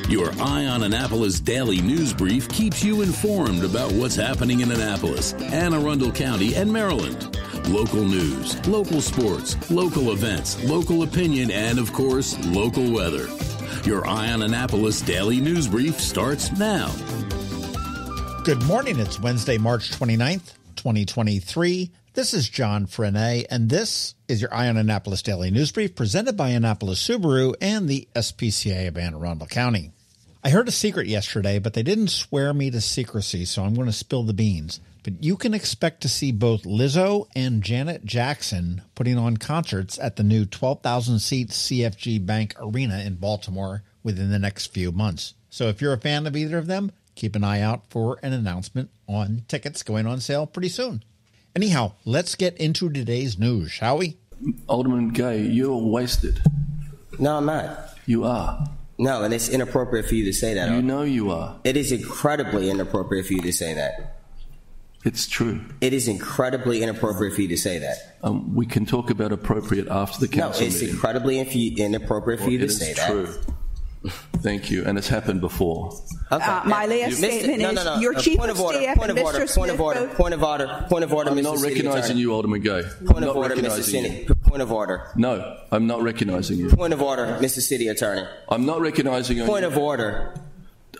Your Eye on Annapolis daily news brief keeps you informed about what's happening in Annapolis, Anne Arundel County, and Maryland. Local news, local sports, local events, local opinion, and, of course, local weather. Your Eye on Annapolis daily news brief starts now. Good morning. It's Wednesday, March 29th, 2023. This is John Frenaye, and this is your Eye on Annapolis daily news brief presented by Annapolis Subaru and the SPCA of Anne Arundel County. I heard a secret yesterday, but they didn't swear me to secrecy, so I'm going to spill the beans. But you can expect to see both Lizzo and Janet Jackson putting on concerts at the new 12,000-seat CFG Bank Arena in Baltimore within the next few months. So if you're a fan of either of them, keep an eye out for an announcement on tickets going on sale pretty soon. Anyhow, let's get into today's news, shall we? Alderman Gay, you're wasted. No, I'm not. You are. No, and it's inappropriate for you to say that. You know you are. It is incredibly inappropriate for you to say that. It's true. It is incredibly inappropriate for you to say that. We can talk about appropriate after the council meeting. No, it's meeting. incredibly inappropriate for you to say that. It is true. Thank you, and it's happened before. Okay. My last statement is your chief of staff and Mr. Smith. Point of order, I'm not recognizing you, Alderman Gay. Point of order, Mr. City. Point of order. No, I'm not recognizing you. Point of order, Mr. City Attorney. I'm not recognizing you. Point of order.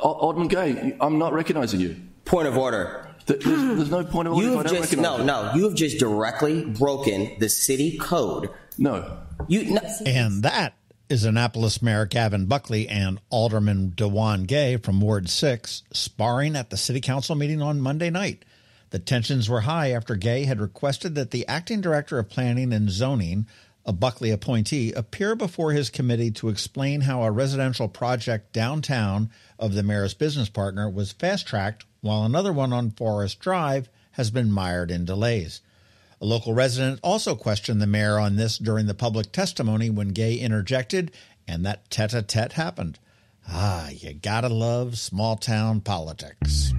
Alderman Gay, I'm not recognizing you. Point of order. There's no point of order if I don't recognize you. No, you have just directly broken the city code. No. And that is Annapolis Mayor Gavin Buckley and Alderman DeJuan Gay from Ward 6 sparring at the City Council meeting on Monday night. The tensions were high after Gay had requested that the acting director of planning and zoning, a Buckley appointee, appear before his committee to explain how a residential project downtown of the mayor's business partner was fast-tracked while another one on Forest Drive has been mired in delays. A local resident also questioned the mayor on this during the public testimony when Gay interjected, and that tete-a-tete happened. You gotta love small-town politics.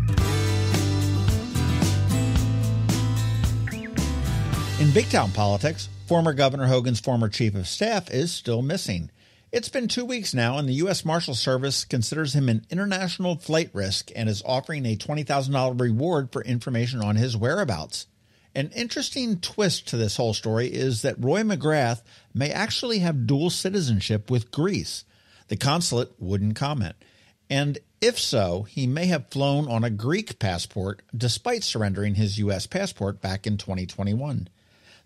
In big-town politics, former Governor Hogan's former chief of staff is still missing. It's been 2 weeks now, and the U.S. Marshal Service considers him an international flight risk and is offering a $20,000 reward for information on his whereabouts. An interesting twist to this whole story is that Roy McGrath may actually have dual citizenship with Greece. The consulate wouldn't comment. And if so, he may have flown on a Greek passport despite surrendering his U.S. passport back in 2021.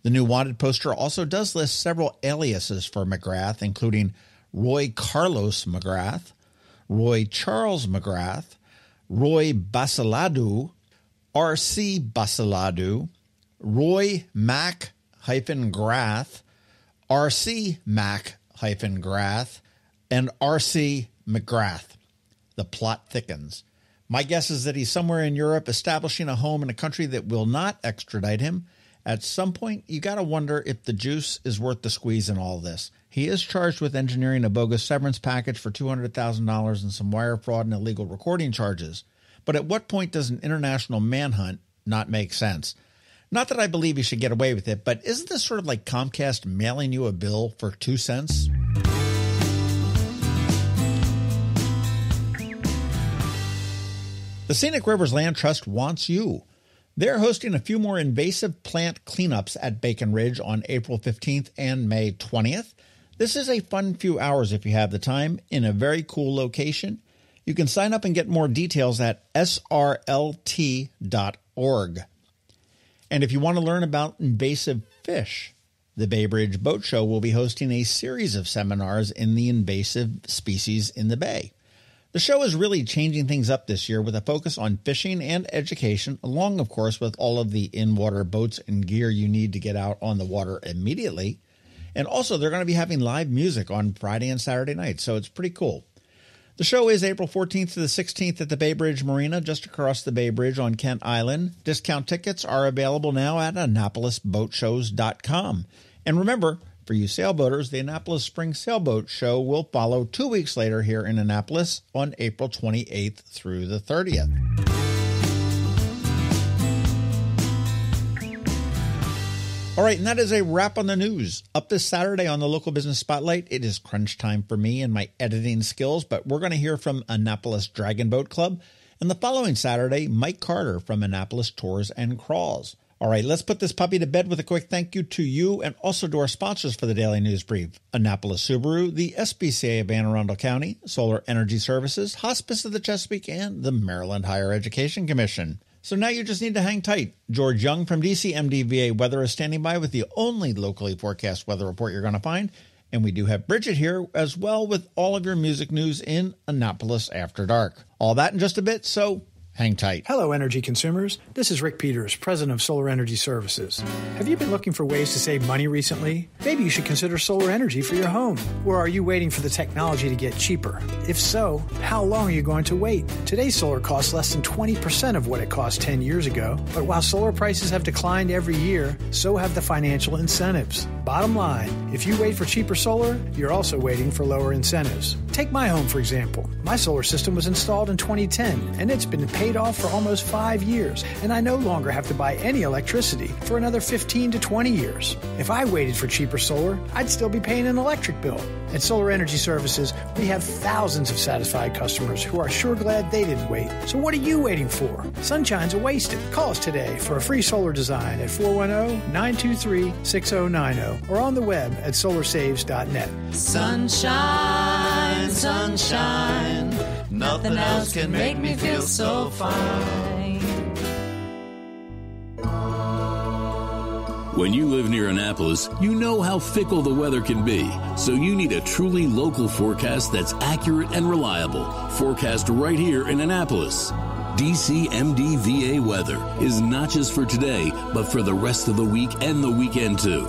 The new wanted poster also does list several aliases for McGrath, including Roy Carlos McGrath, Roy Charles McGrath, Roy Basiladou, R.C. Basiladou, Roy Mac-Grath, R.C. Mac-Grath, and R.C. McGrath. The plot thickens. My guess is that he's somewhere in Europe establishing a home in a country that will not extradite him. At some point, you got to wonder if the juice is worth the squeeze in all this. He is charged with engineering a bogus severance package for $200,000 and some wire fraud and illegal recording charges. But at what point does an international manhunt not make sense? Not that I believe he should get away with it, but isn't this sort of like Comcast mailing you a bill for 2 cents? The Scenic Rivers Land Trust wants you. They're hosting a few more invasive plant cleanups at Bacon Ridge on April 15th and May 20th. This is a fun few hours if you have the time in a very cool location. You can sign up and get more details at srlt.org. And if you want to learn about invasive fish, the Bay Bridge Boat Show will be hosting a series of seminars in the invasive species in the Bay. The show is really changing things up this year with a focus on fishing and education, along, of course, with all of the in-water boats and gear you need to get out on the water immediately. And also, they're going to be having live music on Friday and Saturday nights, so it's pretty cool. The show is April 14th to the 16th at the Bay Bridge Marina, just across the Bay Bridge on Kent Island. Discount tickets are available now at AnnapolisBoatShows.com. And remember, for you sailboaters, the Annapolis Spring Sailboat Show will follow 2 weeks later here in Annapolis on April 28th through the 30th. All right, and that is a wrap on the news. Up this Saturday on the Local Business Spotlight, it is crunch time for me and my editing skills, but we're going to hear from Annapolis Dragon Boat Club. And the following Saturday, Mike Carter from Annapolis Tours and Crawls. All right, let's put this puppy to bed with a quick thank you to you and also to our sponsors for the Daily News Brief: Annapolis Subaru, the SBCA of Anne Arundel County, Solar Energy Services, Hospice of the Chesapeake, and the Maryland Higher Education Commission. So now you just need to hang tight. George Young from DCMDVA Weather is standing by with the only locally forecast weather report you're going to find. And we do have Bridget here as well with all of your music news in Annapolis After Dark. All that in just a bit, so hang tight. Hello, energy consumers. This is Rick Peters, president of Solar Energy Services. Have you been looking for ways to save money recently? Maybe you should consider solar energy for your home. Or are you waiting for the technology to get cheaper? If so, how long are you going to wait? Today's solar costs less than 20% of what it cost 10 years ago. But while solar prices have declined every year, so have the financial incentives. Bottom line, if you wait for cheaper solar, you're also waiting for lower incentives. Take my home, for example. My solar system was installed in 2010, and it's been paid off for almost 5 years, and I no longer have to buy any electricity for another 15 to 20 years. If I waited for cheaper solar, I'd still be paying an electric bill. At Solar Energy Services, we have thousands of satisfied customers who are sure glad they didn't wait. So what are you waiting for? Sunshine's a wasted. Call us today for a free solar design at 410-923-6090 or on the web at solarsaves.net. Sunshine, sunshine, nothing else can make me feel so fine. When you live near Annapolis, you know how fickle the weather can be, so you need a truly local forecast that's accurate and reliable. Forecast right here in Annapolis. DCMDVA weather is not just for today, but for the rest of the week and the weekend too.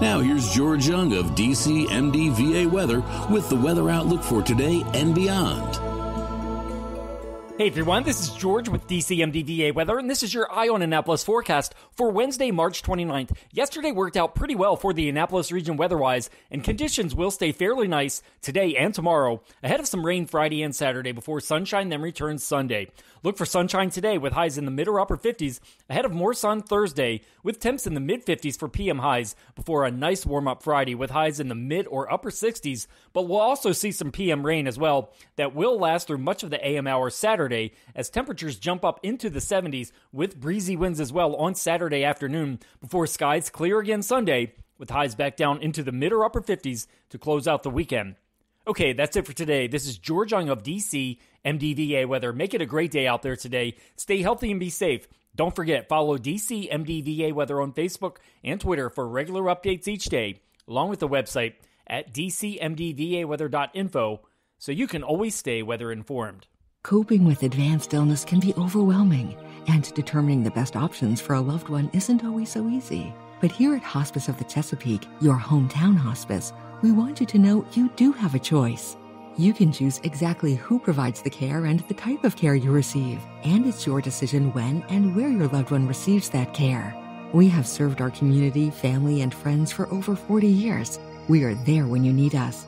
Now here's George Young of DCMDVA Weather with the weather outlook for today and beyond. Hey everyone, this is George with DCMDVA Weather, and this is your Eye on Annapolis forecast for Wednesday, March 29th. Yesterday worked out pretty well for the Annapolis region weather-wise, and conditions will stay fairly nice today and tomorrow, ahead of some rain Friday and Saturday before sunshine then returns Sunday. Look for sunshine today with highs in the mid or upper 50s, ahead of more sun Thursday, with temps in the mid-50s for PM highs before a nice warm-up Friday with highs in the mid or upper 60s, but we'll also see some PM rain as well that will last through much of the AM hours Saturday as temperatures jump up into the 70s with breezy winds as well on Saturday afternoon before skies clear again Sunday with highs back down into the mid or upper 50s to close out the weekend. Okay, that's it for today. This is George Young of DC MDVA Weather. Make it a great day out there today. Stay healthy and be safe. Don't forget, follow DC MDVA Weather on Facebook and Twitter for regular updates each day, along with the website at dcmdvaweather.info, so you can always stay weather informed. Coping with advanced illness can be overwhelming, and determining the best options for a loved one isn't always so easy. But here at Hospice of the Chesapeake, your hometown hospice, we want you to know you do have a choice. You can choose exactly who provides the care and the type of care you receive, and it's your decision when and where your loved one receives that care. We have served our community, family, and friends for over 40 years. We are there when you need us.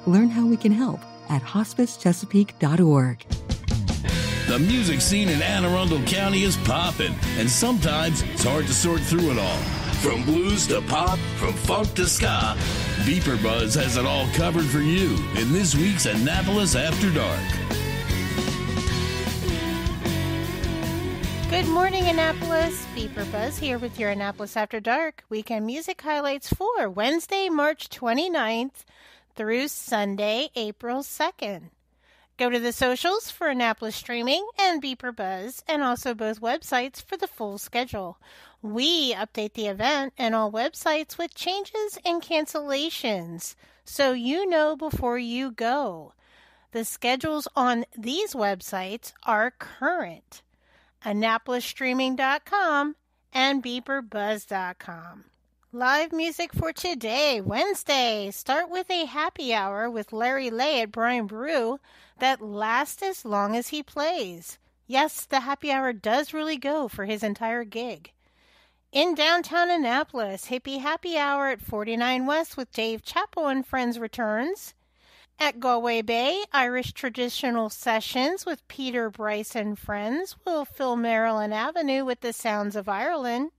Learn how we can help at hospicechesapeake.org. The music scene in Anne Arundel County is popping, and sometimes it's hard to sort through it all. From blues to pop, from funk to ska, BeeprBuzz has it all covered for you in this week's Annapolis After Dark. Good morning, Annapolis. BeeprBuzz here with your Annapolis After Dark weekend music highlights for Wednesday, March 29th through Sunday, April 2nd. Go to the socials for Annapolis Streaming and BeeprBuzz, and also both websites for the full schedule. We update the event and all websites with changes and cancellations, so you know before you go. The schedules on these websites are current: AnnapolisStreaming.com and BeeprBuzz.com. Live music for today, Wednesday. Start with a happy hour with Larry Lay at Brian Brew that lasts as long as he plays. Yes, the happy hour does really go for his entire gig. In downtown Annapolis, Hippie Happy Hour at 49 West with Dave Chappell and Friends returns. At Galway Bay, Irish Traditional Sessions with Peter Bryce and Friends will fill Maryland Avenue with the sounds of Ireland.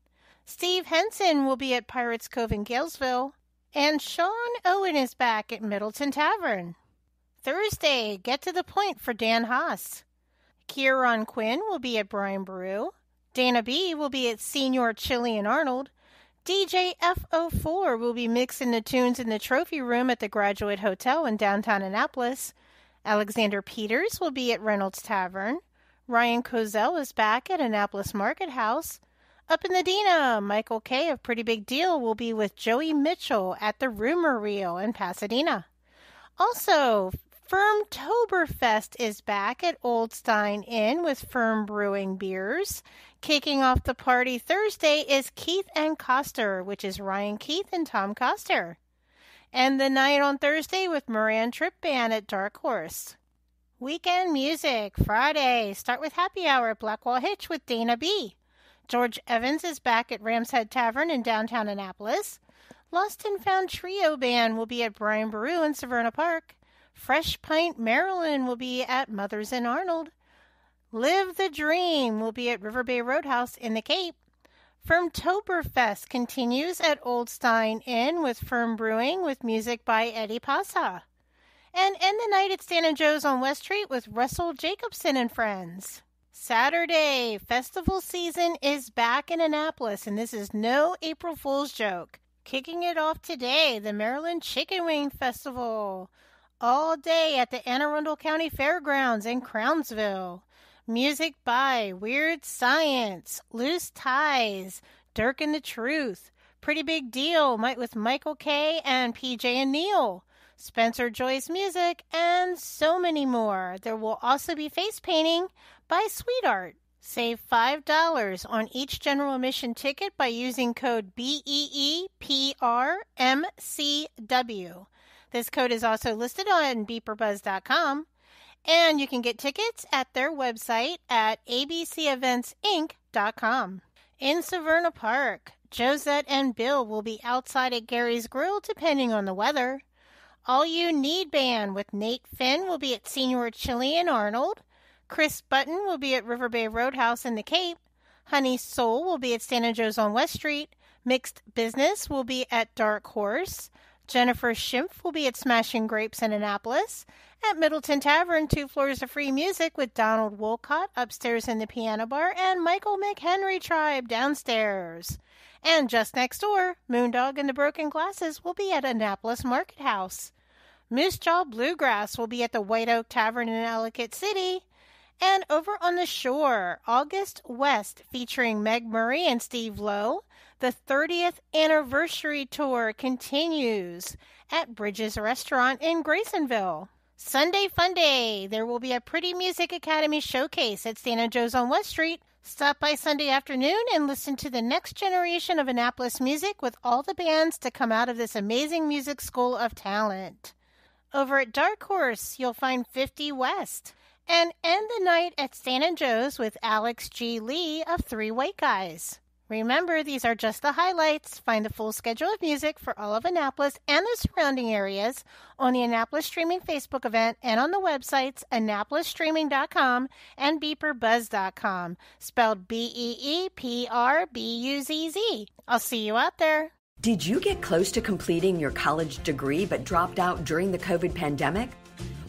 Steve Henson will be at Pirates Cove in Galesville. And Sean Owen is back at Middleton Tavern. Thursday, Get to the Point for Dan Haas. Kieran Quinn will be at Brian Brew. Dana B will be at Senior Chili and Arnold. DJ F04 will be mixing the tunes in the trophy room at the Graduate Hotel in downtown Annapolis. Alexander Peters will be at Reynolds Tavern. Ryan Kozel is back at Annapolis Market House. Up in the Dina, Michael K. of Pretty Big Deal will be with Joey Mitchell at the Rumor Reel in Pasadena. Also, Firmtoberfest is back at Old Stein Inn with Firm Brewing Beers. Kicking off the party Thursday is Keith and Coster, which is Ryan Keith and Tom Coster. And the night on Thursday with Moran Trip Band at Dark Horse. Weekend music, Friday. Start with Happy Hour at Blackwall Hitch with Dana B. George Evans is back at Ram's Head Tavern in downtown Annapolis. Lost and Found Trio Band will be at Brian Baru in Severna Park. Fresh Pint Maryland will be at Mother's in Arnold. Live the Dream will be at River Bay Roadhouse in the Cape. Firmtoberfest continues at Old Stein Inn with Firm Brewing with music by Eddie Pasa. And end the night at Stan and Joe's on West Street with Russell Jacobson and friends. Saturday, festival season is back in Annapolis, and this is no April Fool's joke. Kicking it off today, the Maryland Chicken Wing Festival. All day at the Anne Arundel County Fairgrounds in Crownsville. Music by Weird Science, Loose Ties, Dirk and the Truth, Pretty Big Deal with Michael K. and PJ and Neil, Spencer Joyce Music, and so many more. There will also be face painting by Sweetart. Save $5 on each general admission ticket by using code BEEPRMCW. This code is also listed on BeeprBuzz.com, and you can get tickets at their website at abceventsinc.com. In Severna Park, Josette and Bill will be outside at Gary's Grill depending on the weather. All You Need Band with Nate Finn will be at Senior Chili and Arnold. Chris Button will be at River Bay Roadhouse in the Cape. Honey Soul will be at Stan & Joe's on West Street. Mixed Business will be at Dark Horse. Jennifer Schimpf will be at Smashing Grapes in Annapolis. At Middleton Tavern, 2 floors of free music with Donald Wolcott upstairs in the piano bar and Michael McHenry Tribe downstairs. And just next door, Moondog and the Broken Glasses will be at Annapolis Market House. Moose Jaw Bluegrass will be at the White Oak Tavern in Ellicott City. And over on the shore, August West featuring Meg Murray and Steve Lowe. The 30th anniversary tour continues at Bridges Restaurant in Graysonville. Sunday Fun Day. There will be a Pretty Music Academy showcase at Stan & Joe's on West Street. Stop by Sunday afternoon and listen to the next generation of Annapolis music with all the bands to come out of this amazing music school of talent. Over at Dark Horse, you'll find 50 West. And end the night at Stan & Joe's with Alex G. Lee of 3 White Guys. Remember, these are just the highlights. Find the full schedule of music for all of Annapolis and the surrounding areas on the Annapolis Streaming Facebook event and on the websites AnnapolisStreaming.com and BeeprBuzz.com, spelled BeeprBuzz. I'll see you out there. Did you get close to completing your college degree but dropped out during the COVID pandemic?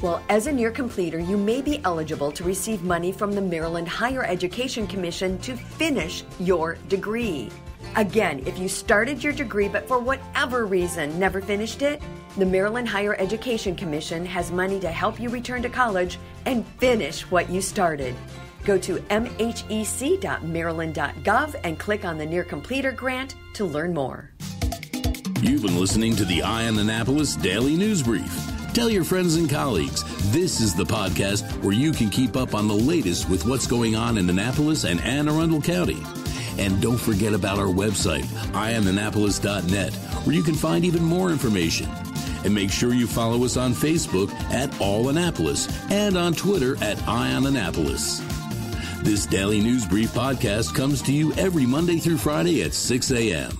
Well, as a near completer, you may be eligible to receive money from the Maryland Higher Education Commission to finish your degree. Again, if you started your degree but for whatever reason never finished it, the Maryland Higher Education Commission has money to help you return to college and finish what you started. Go to mhec.maryland.gov and click on the Near Completer grant to learn more. You've been listening to the Eye on Annapolis Daily News Brief. Tell your friends and colleagues, this is the podcast where you can keep up on the latest with what's going on in Annapolis and Anne Arundel County. And don't forget about our website, eyeonannapolis.net, where you can find even more information. And make sure you follow us on Facebook at All Annapolis and on Twitter at Eye on Annapolis. This Daily News Brief podcast comes to you every Monday through Friday at 6 a.m.